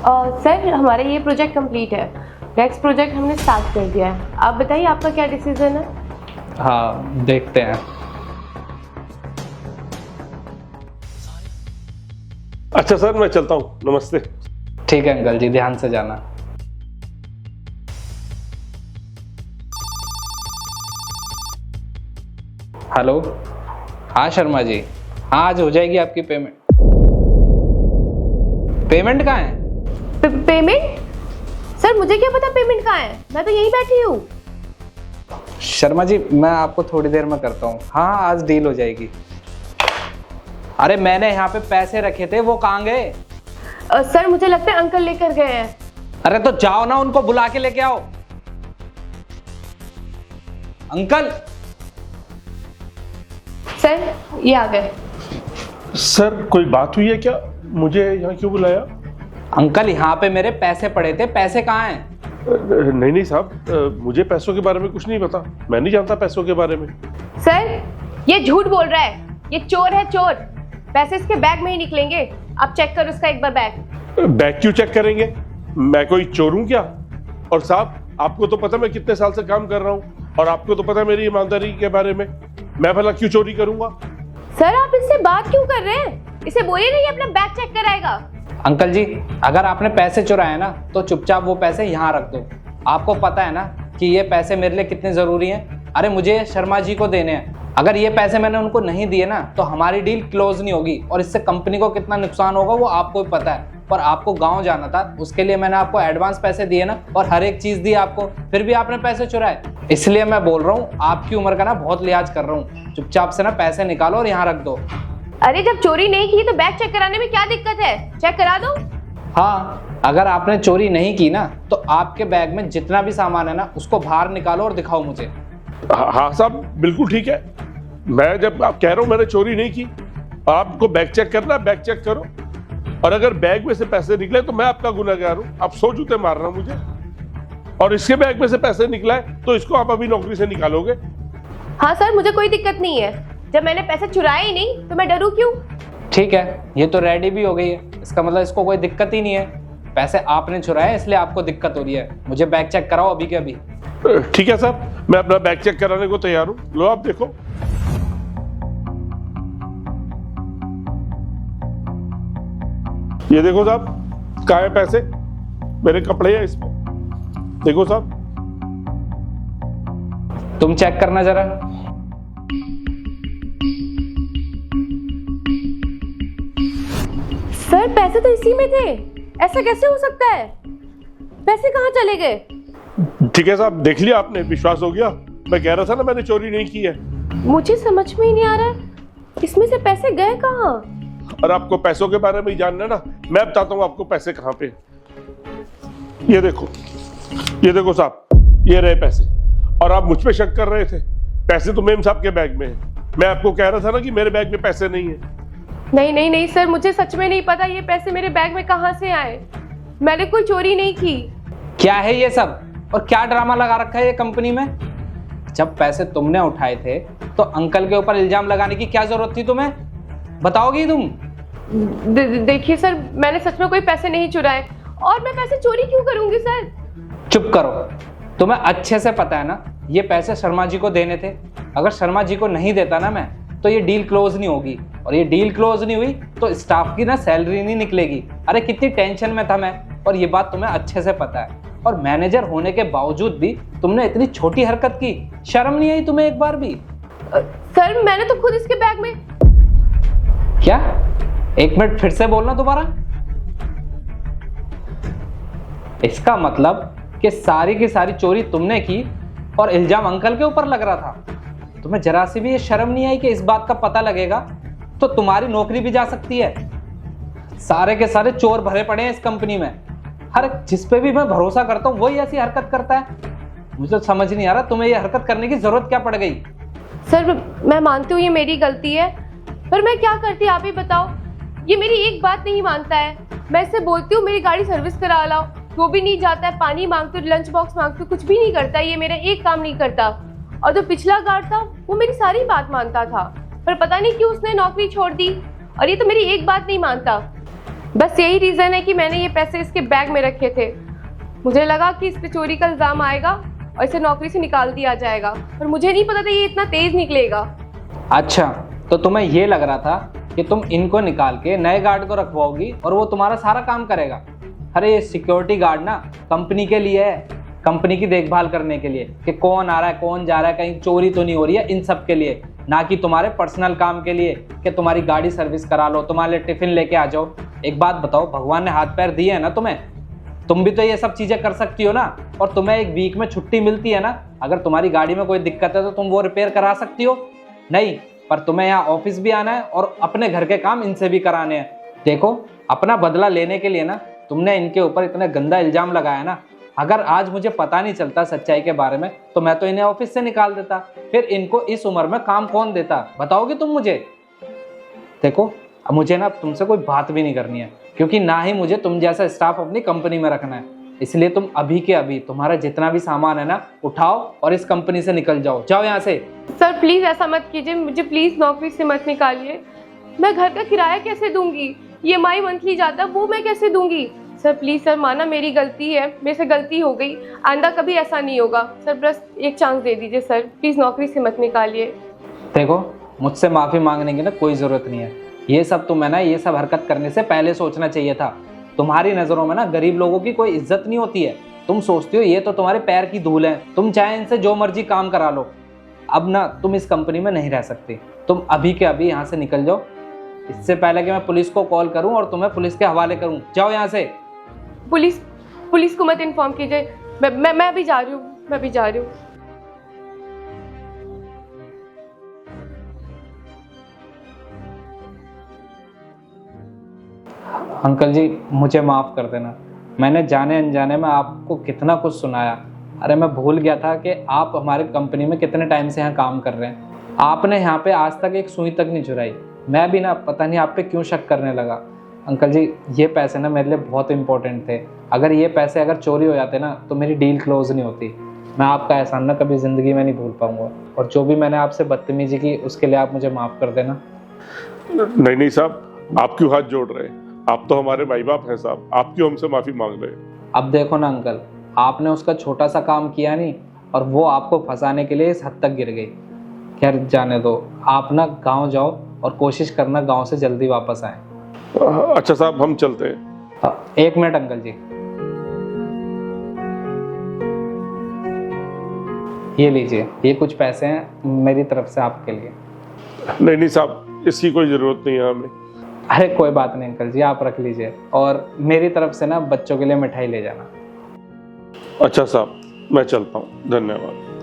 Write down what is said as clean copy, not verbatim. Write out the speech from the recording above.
Sir हमारा ये project complete है, नेक्स्ट प्रोजेक्ट हमने स्टार्ट कर दिया है। आप बताइए आपका क्या डिसीजन है? हाँ देखते हैं। अच्छा सर, मैं चलता हूँ, नमस्ते। ठीक है अंकल जी, ध्यान से जाना। हेलो, हाँ शर्मा जी, हाँ आज हो जाएगी आपकी पेमेंट। पेमेंट कहाँ है? पेमेंट? सर मुझे क्या पता पेमेंट कहाँ है, मैं तो यहीं बैठी हूँ। शर्मा जी मैं आपको थोड़ी देर में करता हूँ। हाँ आज डील हो जाएगी। अरे मैंने यहाँ पे पैसे रखे थे, वो कहाँ गए? सर मुझे लगता है अंकल लेकर गए हैं। अरे तो जाओ ना, उनको बुला के लेके आओ। अंकल। सर ये आ गए। सर कोई बात हुई है क्या? मुझे यहाँ क्यों बुलाया? अंकल यहाँ पे मेरे पैसे पड़े थे, पैसे कहाँ हैं? नहीं नहीं साहब, मुझे पैसों के बारे में कुछ नहीं पता, मैं नहीं जानता पैसों के बारे में। सर ये झूठ बोल रहा है, ये चोर है चोर। पैसे इसके बैग में ही निकलेंगे, आप चेक करो उसका एक बार बैग। बैग क्यों चेक करेंगे? मैं कोई चोर हूँ क्या? और साहब आपको तो पता मैं कितने साल से काम कर रहा हूँ, और आपको तो पता मेरी ईमानदारी के बारे में, मैं भला क्यों चोरी करूंगा? सर आप इससे बात क्यों कर रहे हैं? इसे बोलिए नहीं अपना बैग चेक कराएगा। अंकल जी अगर आपने पैसे चुराए ना तो चुपचाप वो पैसे यहाँ रख दो। आपको पता है ना कि ये पैसे मेरे लिए कितने ज़रूरी हैं। अरे मुझे शर्मा जी को देने हैं, अगर ये पैसे मैंने उनको नहीं दिए ना तो हमारी डील क्लोज नहीं होगी, और इससे कंपनी को कितना नुकसान होगा वो आपको भी पता है। पर आपको गांव जाना था, उसके लिए मैंने आपको एडवांस पैसे दिए ना, और हर एक चीज़ दी आपको, फिर भी आपने पैसे चुराए। इसलिए मैं बोल रहा हूँ, आपकी उम्र का ना बहुत लिहाज कर रहा हूँ, चुपचाप से ना पैसे निकालो और यहाँ रख दो। अरे जब चोरी नहीं की तो बैग चेक कराने में क्या दिक्कत है? चेक करा दो। हाँ अगर आपने चोरी नहीं की ना तो आपके बैग में जितना भी सामान है ना उसको बाहर निकालो और दिखाओ मुझे। हाँ साहब बिल्कुल ठीक है, मैं जब आप कह रहा हूँ मैंने चोरी नहीं की, आपको बैग चेक करना है बैग चेक करो, और अगर बैग में से पैसे निकले तो मैं आपका गुनहगार हूँ, आप 100 जूते मार रहा हूँ मुझे। और इसके बैग में से पैसे निकला है तो इसको आप अभी नौकरी से निकालोगे? हाँ सर मुझे कोई दिक्कत नहीं है, जब मैंने पैसे चुराए ही नहीं तो मैं डरूं क्यों? ठीक है, ये तो रेडी भी हो गई है, इसका मतलब इसको कोई दिक्कत ही नहीं है। पैसे आपने चुराए इसलिए आपको दिक्कत हो रही है। मुझे बैग चेक कराओ अभी के अभी। ठीक है सर, मैं अपना बैग चेक कराने को तैयार हूँ, लो आप देखो। ये देखो साहब, कहाँ है पैसे? मेरे कपड़े हैं इसमें, देखो साहब। तुम चेक करना जरा। सर पैसे तो इसी में थे, ऐसा कैसे हो सकता है? पैसे कहाँ चले गए? ठीक है साहब, देख लिया आपने, विश्वास हो गया? मैं कह रहा था ना मैंने चोरी नहीं की है। मुझे समझ में ही नहीं आ रहा है, इसमें से पैसे गए कहाँ? और आपको पैसों के बारे में ही जानना है ना, मैं बताता हूँ आपको पैसे कहाँ पे। ये देखो, ये देखो साहब, ये रहे पैसे, और आप मुझ पे शक कर रहे थे। पैसे तो मेम साहब के बैग में है, मैं आपको कह रहा था ना कि मेरे बैग में पैसे नहीं है। नहीं नहीं नहीं सर, मुझे सच में नहीं पता ये पैसे मेरे बैग में कहाँ से आए, मैंने कोई चोरी नहीं की। क्या है ये सब, और क्या ड्रामा लगा रखा है ये कंपनी में? जब पैसे तुमने उठाए थे तो अंकल के ऊपर इल्जाम लगाने की क्या जरूरत थी तुम्हें? बताओगी तुम? देखिए सर, मैंने सच में कोई पैसे नहीं चुराए, और मैं पैसे चोरी क्यों करूंगी सर? चुप करो, तुम्हें अच्छे से पता है ना ये पैसे शर्मा जी को देने थे। अगर शर्मा जी को नहीं देता ना मैं तो ये डील क्लोज नहीं होगी, और ये डील क्लोज नहीं हुई तो स्टाफ की ना सैलरी नहीं निकलेगी। अरे कितनी टेंशन में था मैं, और ये बात तुम्हें अच्छे से पता है। और मैनेजर होने के बावजूद भी तुमने इतनी छोटी हरकत की, शर्म नहीं आई तुम्हें एक बार भी? सर मैंने तो खुद इसके बैग में। क्या? एक मिनट फिर से बोलना दोबारा। इसका मतलब कि सारी की सारी चोरी तुमने की और इल्जाम अंकल के ऊपर लग रहा था। तुम्हें जरा सी भी ये शर्म नहीं आई कि इस बात का पता लगेगा तो तुम्हारी नौकरी भी जा सकती है? सारे के सारे चोर भरे पड़े हैं इस कंपनी में, हर जिस पे भी मैं भरोसा करता हूँ वही ऐसी हरकत करता है। मुझे तो समझ नहीं आ रहा तुम्हें ये हरकत करने की जरूरत क्या पड़ गई? सर मैं मानती हूँ ये मेरी गलती है, पर मैं क्या करती आप ही बताओ। ये मेरी एक बात नहीं मानता है, मैं इससे बोलती हूँ मेरी गाड़ी सर्विस करा लाओ, वो भी नहीं जाता है। पानी मांगती हूँ, लंच बॉक्स मांगती हूँ, कुछ भी नहीं करता, ये मेरा एक काम नहीं करता। और जो पिछला गार्ड था वो मेरी सारी बात मानता था, पर पता नहीं क्यों उसने नौकरी छोड़ दी, और ये तो मेरी एक बात नहीं मानता। बस यही रीज़न है कि मैंने ये पैसे इसके बैग में रखे थे। मुझे लगा कि इस पे चोरी का इल्ज़ाम आएगा और इसे नौकरी से निकाल दिया जाएगा, पर मुझे नहीं पता था ये इतना तेज़ निकलेगा। अच्छा, तो तुम्हें ये लग रहा था कि तुम इनको निकाल के नए गार्ड को रखवाओगी और वो तुम्हारा सारा काम करेगा। अरे ये सिक्योरिटी गार्ड ना कंपनी के लिए है, कंपनी की देखभाल करने के लिए कि कौन आ रहा है कौन जा रहा है, कहीं चोरी तो नहीं हो रही है, इन सब के लिए, ना कि तुम्हारे पर्सनल काम के लिए कि तुम्हारी गाड़ी सर्विस करा लो, तुम्हारे लिए टिफिन लेके आ जाओ। एक बात बताओ, भगवान ने हाथ पैर दिए है ना तुम्हें, तुम भी तो ये सब चीज़ें कर सकती हो ना। और तुम्हें एक वीक में छुट्टी मिलती है ना, अगर तुम्हारी गाड़ी में कोई दिक्कत है तो तुम वो रिपेयर करा सकती हो। नहीं, पर तुम्हें यहाँ ऑफिस भी आना है और अपने घर के काम इनसे भी कराने हैं। देखो, अपना बदला लेने के लिए ना तुमने इनके ऊपर इतना गंदा इल्जाम लगाया ना, अगर आज मुझे पता नहीं चलता सच्चाई के बारे में तो मैं तो इन्हें ऑफिस से निकाल देता। फिर इनको इस उम्र में काम कौन देता, बताओगे तुम मुझे? देखो, अब मुझे ना तुमसे कोई बात भी नहीं करनी है, क्योंकि ना ही मुझे तुम जैसा स्टाफ अपनी कंपनी में रखना है। इसलिए तुम अभी के अभी तुम्हारा जितना भी सामान है ना उठाओ और इस कंपनी से निकल जाओ। जाओ यहाँ से। सर प्लीज़ ऐसा मत कीजिए, मुझे प्लीज़ नौकरी से मत निकालिए। मैं घर का किराया कैसे दूंगी? EMI मंथली जाता है वो मैं कैसे दूंगी? सर प्लीज़ सर, माना मेरी गलती है, मेरे से गलती हो गई, आइंदा कभी ऐसा नहीं होगा। सर बस एक चांस दे दीजिए सर, प्लीज़ नौकरी से मत निकालिए। देखो, मुझसे माफ़ी मांगने की ना कोई ज़रूरत नहीं है। ये सब तुम्हें ना ये सब हरकत करने से पहले सोचना चाहिए था। तुम्हारी नज़रों में ना गरीब लोगों की कोई इज्जत नहीं होती है। तुम सोचती हो ये तो तुम्हारे पैर की धूल है, तुम चाहे इनसे जो मर्जी काम करा लो। अब ना तुम इस कंपनी में नहीं रह सकती, तुम अभी के अभी यहाँ से निकल जाओ, इससे पहले कि मैं पुलिस को कॉल करूँ और तुम्हें पुलिस के हवाले करूँ। जाओ यहाँ से। पुलिस को मत इन्फॉर्म कीजिए, मैं भी जा रही हूँ, मैं भी जा रही हूँ। अंकल जी, मुझे माफ़ कर देना, मैंने जाने अनजाने में आपको कितना कुछ सुनाया। अरे मैं भूल गया था कि आप हमारे कंपनी में कितने टाइम से यहाँ काम कर रहे हैं। आपने यहाँ पे आज तक एक सुई तक नहीं चुराई। मैं भी ना पता नहीं आप पे क्यों शक करने लगा। अंकल जी, ये पैसे ना मेरे लिए बहुत इंपॉर्टेंट थे। अगर ये पैसे अगर चोरी हो जाते ना तो मेरी डील क्लोज नहीं होती। मैं आपका एहसान ना कभी ज़िंदगी में नहीं भूल पाऊँगा। और जो भी मैंने आपसे बदतमीजी की उसके लिए आप मुझे माफ़ कर देना। नहीं साहब, आप क्यों हाथ जोड़ रहे हैं? आप तो हमारे माई बाप हैं साहब, आप क्यों हमसे माफ़ी मांग रहे हैं? अब देखो ना अंकल, आपने उसका छोटा सा काम किया नहीं और वो आपको फंसाने के लिए इस हद तक गिर गई। खैर जाने दो, आप ना गांव जाओ और कोशिश करना गांव से जल्दी वापस आए। अच्छा साहब, हम चलते हैं। एक मिनट अंकल जी, ये लीजिए, ये कुछ पैसे हैं मेरी तरफ से आपके लिए। नहीं साहब, इसकी कोई ज़रूरत नहीं है हमें। अरे कोई बात नहीं अंकल जी, आप रख लीजिए और मेरी तरफ से ना बच्चों के लिए मिठाई ले जाना। अच्छा साहब, मैं चलता हूँ, धन्यवाद।